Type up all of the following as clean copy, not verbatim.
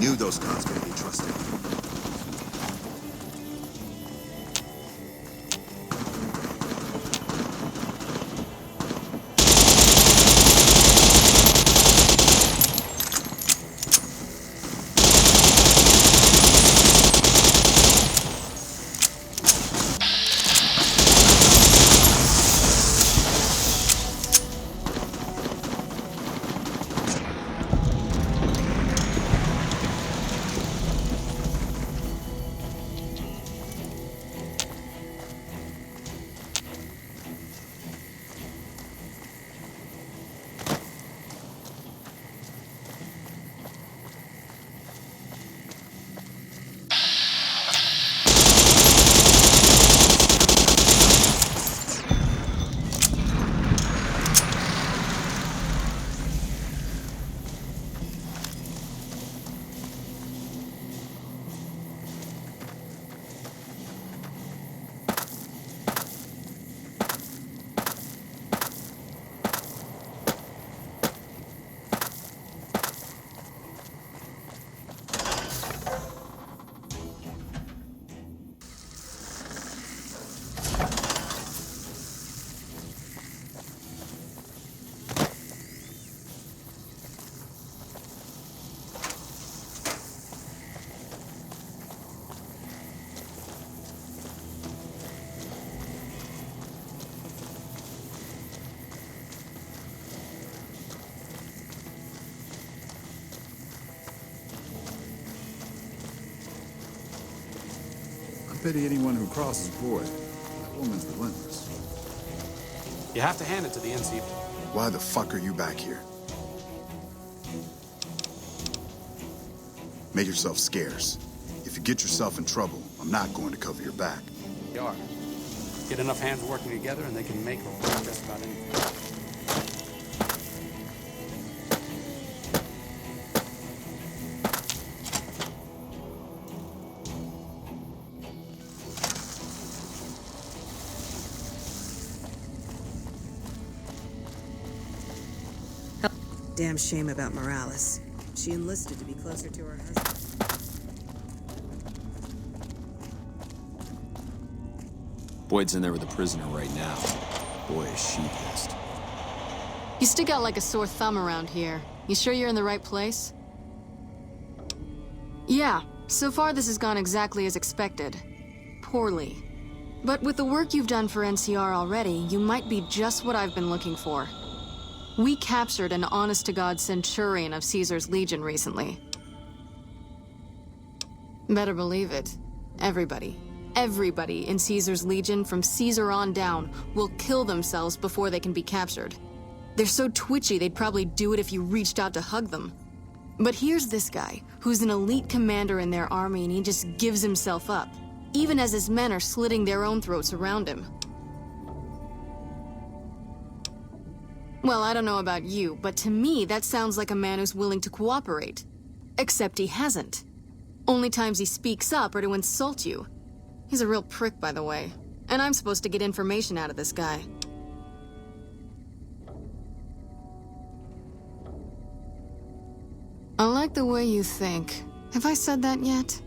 Knew those cons couldn't be trusted. Pity anyone who crosses Boyd. That woman's relentless. You have to hand it to the NC. Why the fuck are you back here? Make yourself scarce. If you get yourself in trouble, I'm not going to cover your back. You are. Get enough hands working together and they can make or break just about anything. Damn shame about Morales. She enlisted to be closer to her husband. Boyd's in there with a prisoner right now. Boy, is she pissed. You stick out like a sore thumb around here. You sure you're in the right place? Yeah, so far this has gone exactly as expected. Poorly. But with the work you've done for NCR already, you might be just what I've been looking for. We captured an honest-to-God centurion of Caesar's Legion recently. Better believe it. Everybody in Caesar's Legion, from Caesar on down, will kill themselves before they can be captured. They're so twitchy they'd probably do it if you reached out to hug them. But here's this guy, who's an elite commander in their army, and he just gives himself up, even as his men are slitting their own throats around him. Well, I don't know about you, but to me, that sounds like a man who's willing to cooperate. Except he hasn't. Only times he speaks up are to insult you. He's a real prick, by the way. And I'm supposed to get information out of this guy. I like the way you think. Have I said that yet?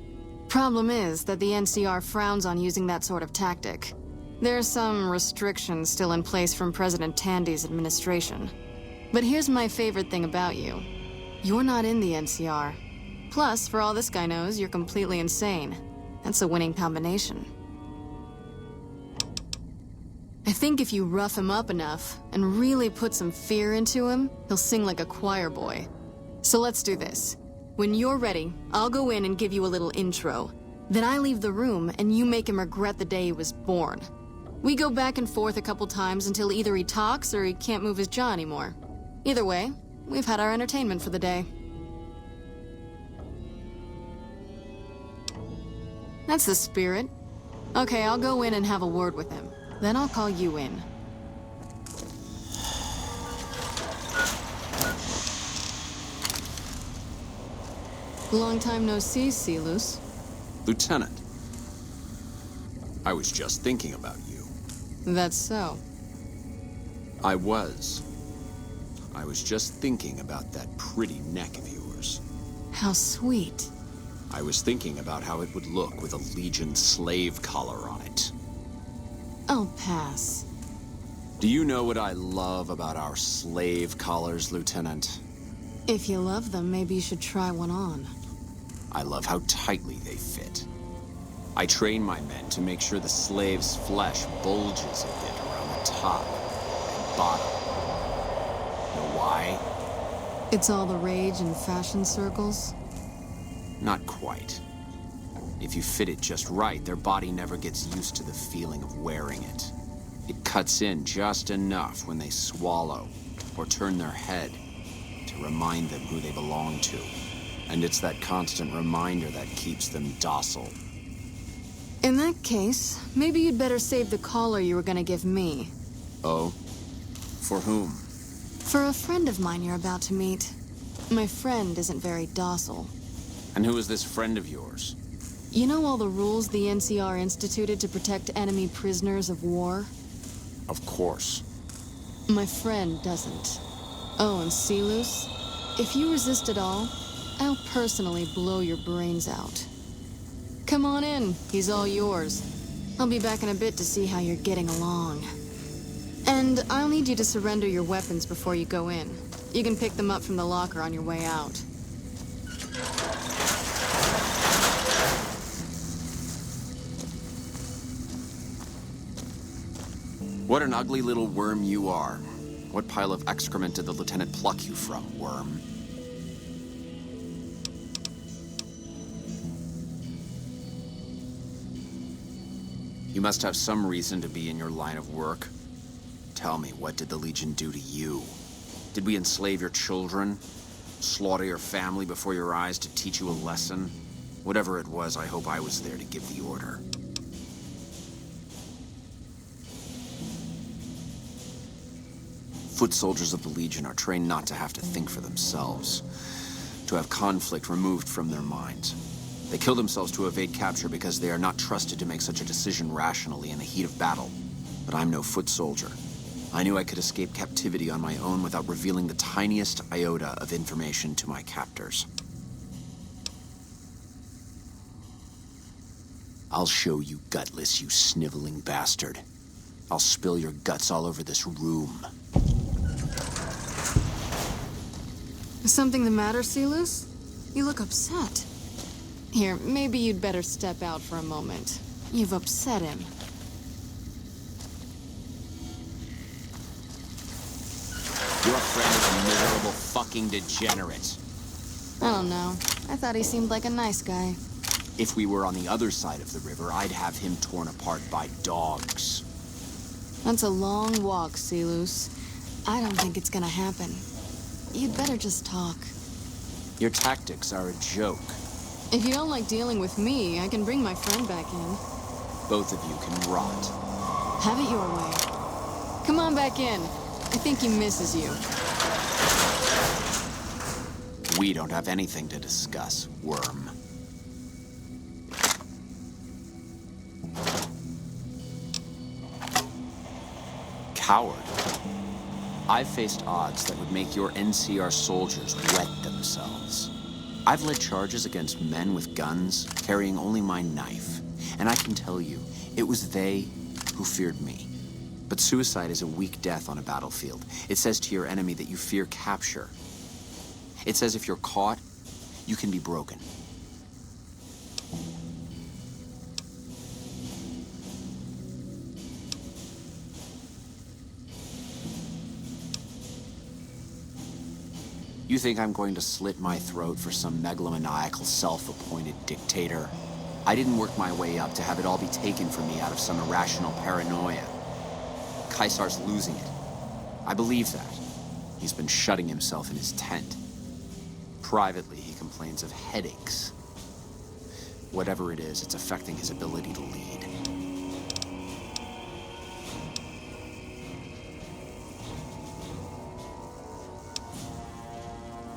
Problem is that the NCR frowns on using that sort of tactic. There's some restrictions still in place from President Tandy's administration. But here's my favorite thing about you. You're not in the NCR. Plus, for all this guy knows, you're completely insane. That's a winning combination. I think if you rough him up enough and really put some fear into him, he'll sing like a choir boy. So let's do this. When you're ready, I'll go in and give you a little intro. Then I leave the room and you make him regret the day he was born. We go back and forth a couple times until either he talks or he can't move his jaw anymore. Either way, we've had our entertainment for the day. That's the spirit. Okay, I'll go in and have a word with him. Then I'll call you in. Long time no see, Silus. Lieutenant, I was just thinking about you. That's so. I was just thinking about that pretty neck of yours. How sweet. I was thinking about how it would look with a Legion slave collar on it. I'll pass. Do you know what I love about our slave collars, Lieutenant? If you love them, maybe you should try one on. I love how tightly they fit. I train my men to make sure the slave's flesh bulges a bit around the top and bottom. Know why? It's all the rage in fashion circles? Not quite. If you fit it just right, their body never gets used to the feeling of wearing it. It cuts in just enough when they swallow or turn their head to remind them who they belong to. And it's that constant reminder that keeps them docile. In that case, maybe you'd better save the collar you were gonna give me. Oh? For whom? For a friend of mine you're about to meet. My friend isn't very docile. And who is this friend of yours? You know all the rules the NCR instituted to protect enemy prisoners of war? Of course. My friend doesn't. Oh, and Silus, if you resist at all, I'll personally blow your brains out. Come on in, he's all yours. I'll be back in a bit to see how you're getting along. And I'll need you to surrender your weapons before you go in. You can pick them up from the locker on your way out. What an ugly little worm you are. What pile of excrement did the lieutenant pluck you from, worm? You must have some reason to be in your line of work. Tell me, what did the Legion do to you? Did we enslave your children? Slaughter your family before your eyes to teach you a lesson? Whatever it was, I hope I was there to give the order. Foot soldiers of the Legion are trained not to have to think for themselves, to have conflict removed from their minds. They kill themselves to evade capture because they are not trusted to make such a decision rationally in the heat of battle. But I'm no foot soldier. I knew I could escape captivity on my own without revealing the tiniest iota of information to my captors. I'll show you gutless, you sniveling bastard. I'll spill your guts all over this room. Is something the matter, Silus? You look upset. Here, maybe you'd better step out for a moment. You've upset him. Your friend is a miserable fucking degenerate. I don't know. I thought he seemed like a nice guy. If we were on the other side of the river, I'd have him torn apart by dogs. That's a long walk, Silus. I don't think it's gonna happen. You'd better just talk. Your tactics are a joke. If you don't like dealing with me, I can bring my friend back in. Both of you can rot. Have it your way. Come on back in. I think he misses you. We don't have anything to discuss, worm. Coward. I've faced odds that would make your NCR soldiers wet themselves. I've led charges against men with guns, carrying only my knife. And I can tell you, it was they who feared me. But suicide is a weak death on a battlefield. It says to your enemy that you fear capture. It says if you're caught, you can be broken. You think I'm going to slit my throat for some megalomaniacal self-appointed dictator? I didn't work my way up to have it all be taken from me out of some irrational paranoia. Caesar's losing it. I believe that. He's been shutting himself in his tent. Privately, he complains of headaches. Whatever it is, it's affecting his ability to lead.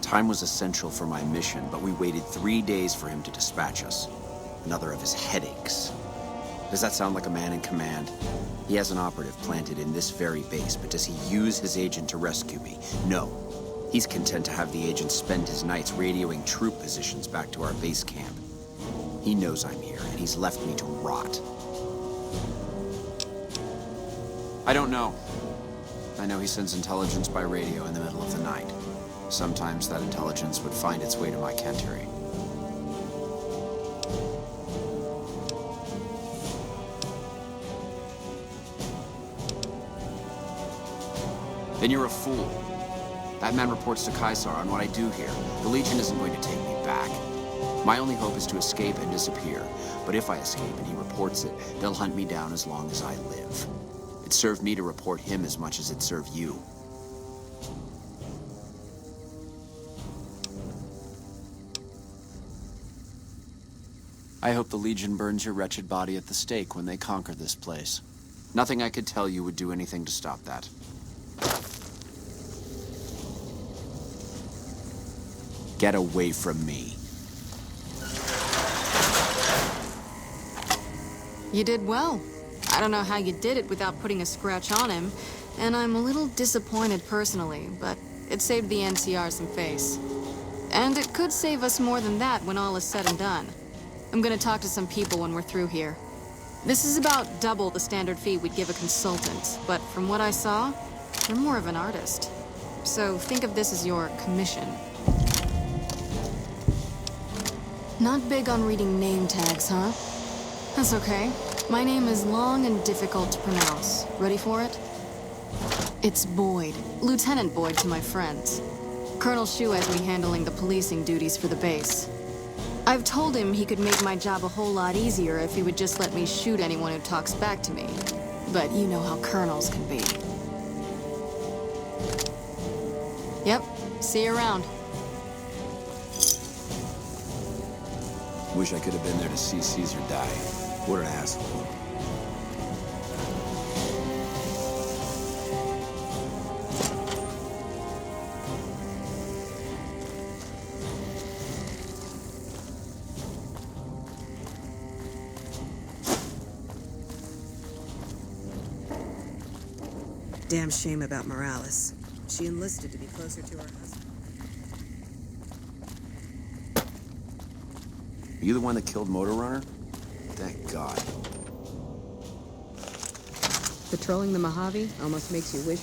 Time was essential for my mission, but we waited 3 days for him to dispatch us. Another of his headaches. Does that sound like a man in command? He has an operative planted in this very base, but does he use his agent to rescue me? No. He's content to have the agent spend his nights radioing troop positions back to our base camp. He knows I'm here, and he's left me to rot. I don't know. I know he sends intelligence by radio in the middle of the night. Sometimes that intelligence would find its way to my Kentary. Then you're a fool. That man reports to Caesar on what I do here. The Legion isn't going to take me back. My only hope is to escape and disappear. But if I escape and he reports it, they'll hunt me down as long as I live. It served me to report him as much as it served you. I hope the Legion burns your wretched body at the stake when they conquer this place. Nothing I could tell you would do anything to stop that. Get away from me. You did well. I don't know how you did it without putting a scratch on him, and I'm a little disappointed personally, but it saved the NCR some face. And it could save us more than that when all is said and done. I'm gonna talk to some people when we're through here. This is about double the standard fee we'd give a consultant, but from what I saw, you're more of an artist. So think of this as your commission. Not big on reading name tags, huh? That's okay. My name is long and difficult to pronounce. Ready for it? It's Boyd. Lieutenant Boyd to my friends. Colonel Shu has me handling the policing duties for the base. I've told him he could make my job a whole lot easier if he would just let me shoot anyone who talks back to me. But you know how colonels can be. Yep. See you around. Wish I could have been there to see Caesar die. What an asshole. Damn shame about Morales. She enlisted to be closer to her husband. Are you the one that killed Motor Runner? Thank God. Patrolling the Mojave almost makes you wish